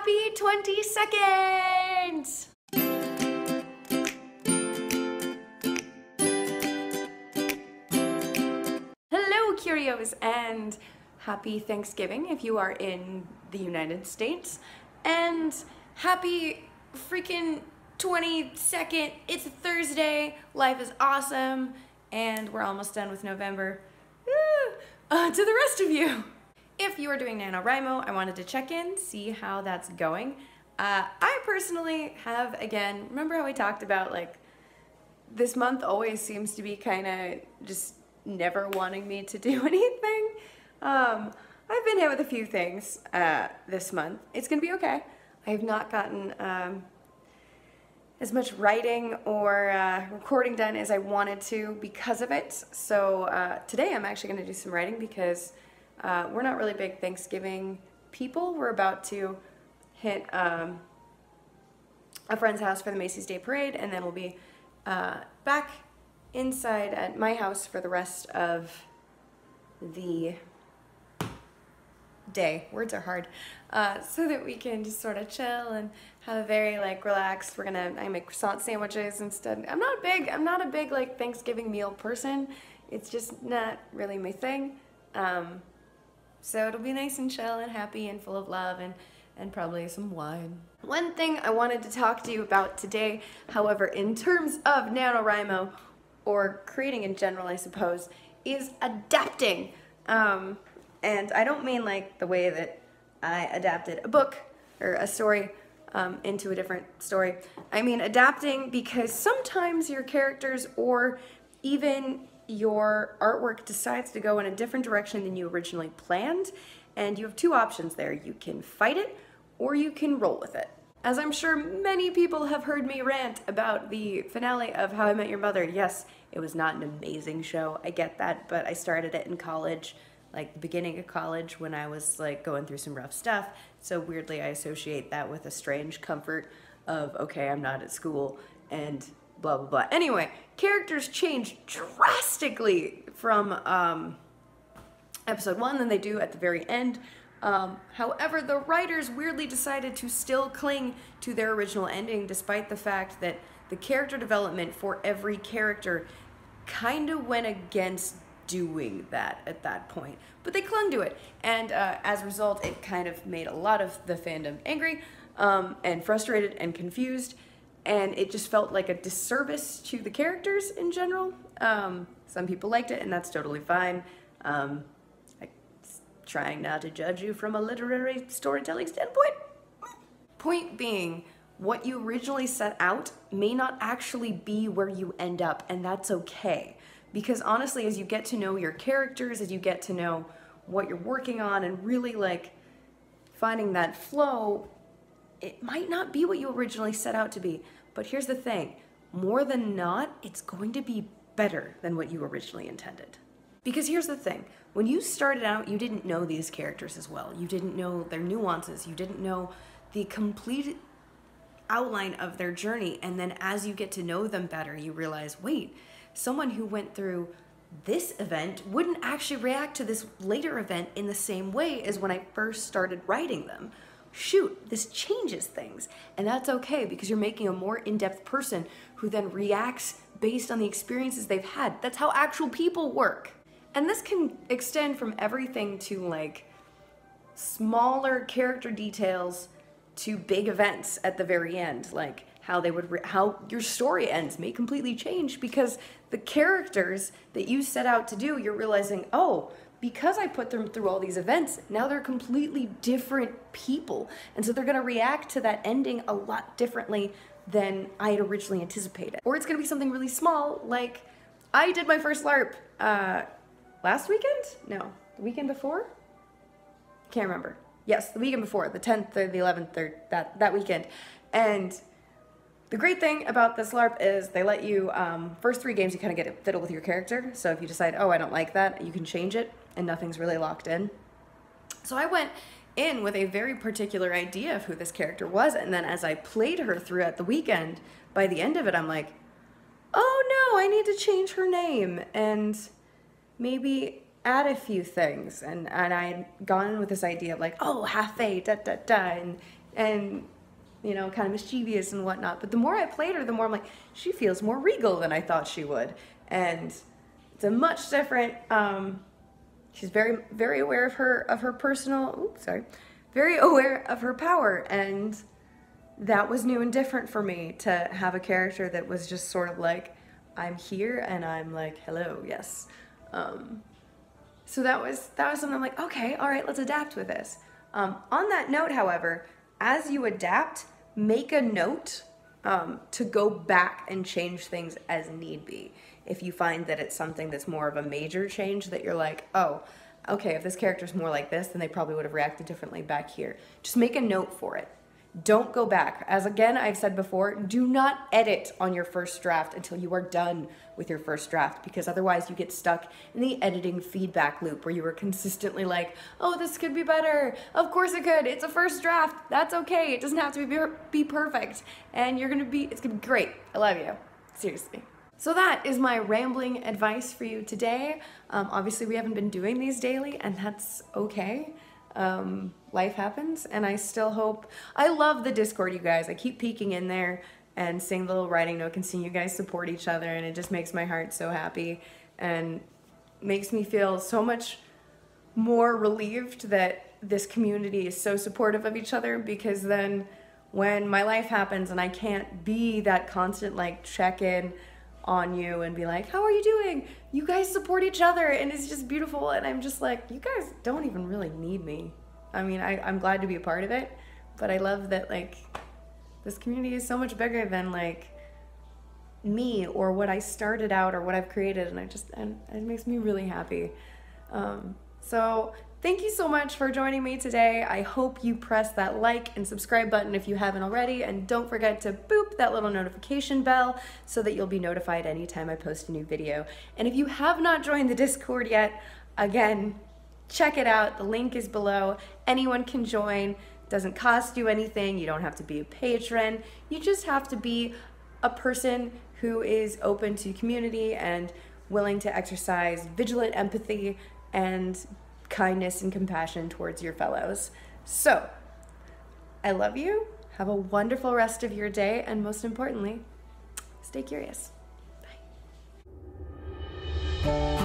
Happy 22nd! Hello, Curios, and happy Thanksgiving if you are in the United States, and happy freaking 22nd. It's a Thursday, life is awesome, and we're almost done with November. To the rest of you. If you are doing NaNoWriMo, I wanted to check in, see how that's going. I personally have, again, remember how we talked about, like, this month always seems to be kind of just never wanting me to do anything? I've been hit with a few things this month. It's gonna be okay. I have not gotten as much writing or recording done as I wanted to because of it. So today I'm actually gonna do some writing because we're not really big Thanksgiving people. We're about to hit a friend's house for the Macy's Day Parade, and then we'll be back inside at my house for the rest of the day. Words are hard. So that we can just sort of chill and have a very like relaxed. I make croissant sandwiches instead. I'm not a big like Thanksgiving meal person. It's just not really my thing. So it'll be nice and chill and happy and full of love and probably some wine. One thing I wanted to talk to you about today, however, in terms of NaNoWriMo, or creating in general, I suppose, is adapting. And I don't mean like the way that I adapted a book or a story into a different story. I mean adapting because sometimes your characters or even your artwork decides to go in a different direction than you originally planned, and you have two options there. You can fight it or you can roll with it. As I'm sure many people have heard me rant about the finale of How I Met Your Mother. Yes, it was not an amazing show, I get that, but I started it in college, like the beginning of college when I was like going through some rough stuff, so weirdly I associate that with a strange comfort of, okay, I'm not at school and blah blah blah. Anyway, characters change drastically from episode 1 than they do at the very end. However, the writers weirdly decided to still cling to their original ending despite the fact that the character development for every character kind of went against doing that at that point. But they clung to it, and as a result, it kind of made a lot of the fandom angry and frustrated and confused, and it just felt like a disservice to the characters in general. Some people liked it, and that's totally fine. Trying not to judge you from a literary storytelling standpoint. Point being, what you originally set out may not actually be where you end up, and that's okay. Because honestly, as you get to know your characters, as you get to know what you're working on and really like finding that flow, it might not be what you originally set out to be. But here's the thing, more than not, it's going to be better than what you originally intended. Because here's the thing, when you started out, you didn't know these characters as well. You didn't know their nuances. You didn't know the complete outline of their journey. And then as you get to know them better, you realize, wait, someone who went through this event wouldn't actually react to this later event in the same way as when I first started writing them. Shoot, this changes things. And that's okay because you're making a more in-depth person who then reacts based on the experiences they've had. That's how actual people work. And this can extend from everything to like smaller character details to big events at the very end, like how your story ends may completely change because the characters that you set out to do, you're realizing, oh, because I put them through all these events, now they're completely different people. And so they're gonna react to that ending a lot differently than I had originally anticipated. Or it's gonna be something really small, like I did my first LARP last weekend? No, the weekend before? Can't remember. Yes, the weekend before, the 10th or the 11th or that weekend. And the great thing about this LARP is they let you, first 3 games you kind of get it fiddle with your character. So if you decide, oh, I don't like that, you can change it and nothing's really locked in. So I went in with a very particular idea of who this character was, and then as I played her throughout the weekend, by the end of it I'm like, oh no, I need to change her name and maybe add a few things. And I had gone in with this idea of like, oh, half-a, da da da, and and, you know, kind of mischievous and whatnot. But the more I played her, the more I'm like, she feels more regal than I thought she would. And it's a much different, she's very, very aware of her personal, very aware of her power. And that was new and different for me, to have a character that was just sort of like, I'm here and I'm like, hello, yes. So that was something I'm like, okay, all right, let's adapt with this. On that note, however, as you adapt, make a note to go back and change things as need be. If you find that it's something that's more of a major change, that you're like, oh, okay, if this character's more like this, then they probably would have reacted differently back here. Just make a note for it. Don't go back. As again, I've said before, do not edit on your first draft until you are done with your first draft, because otherwise you get stuck in the editing feedback loop where you were consistently like, oh, this could be better. Of course it could. It's a first draft. That's okay. It doesn't have to be perfect. And it's gonna be great. I love you. Seriously. So that is my rambling advice for you today. Obviously we haven't been doing these daily, and that's okay. Life happens, and I still hope, I love the Discord, you guys. I keep peeking in there and seeing the little writing nook and seeing you guys support each other, and it just makes my heart so happy and makes me feel so much more relieved that this community is so supportive of each other, because then when my life happens and I can't be that constant like check-in on you and be like, how are you doing? You guys support each other, and it's just beautiful. And I'm just like, you guys don't even really need me. I mean, I'm glad to be a part of it, but I love that like this community is so much bigger than like me or what I started out or what I've created, and it makes me really happy. So thank you so much for joining me today. I hope you press that like and subscribe button if you haven't already, and don't forget to boop that little notification bell so that you'll be notified anytime I post a new video. And if you have not joined the Discord yet, again, check it out. The link is below. Anyone can join. Doesn't cost you anything. You don't have to be a patron. You just have to be a person who is open to community and willing to exercise vigilant empathy and kindness and compassion towards your fellows. So, I love you. Have a wonderful rest of your day, and most importantly, stay curious. Bye.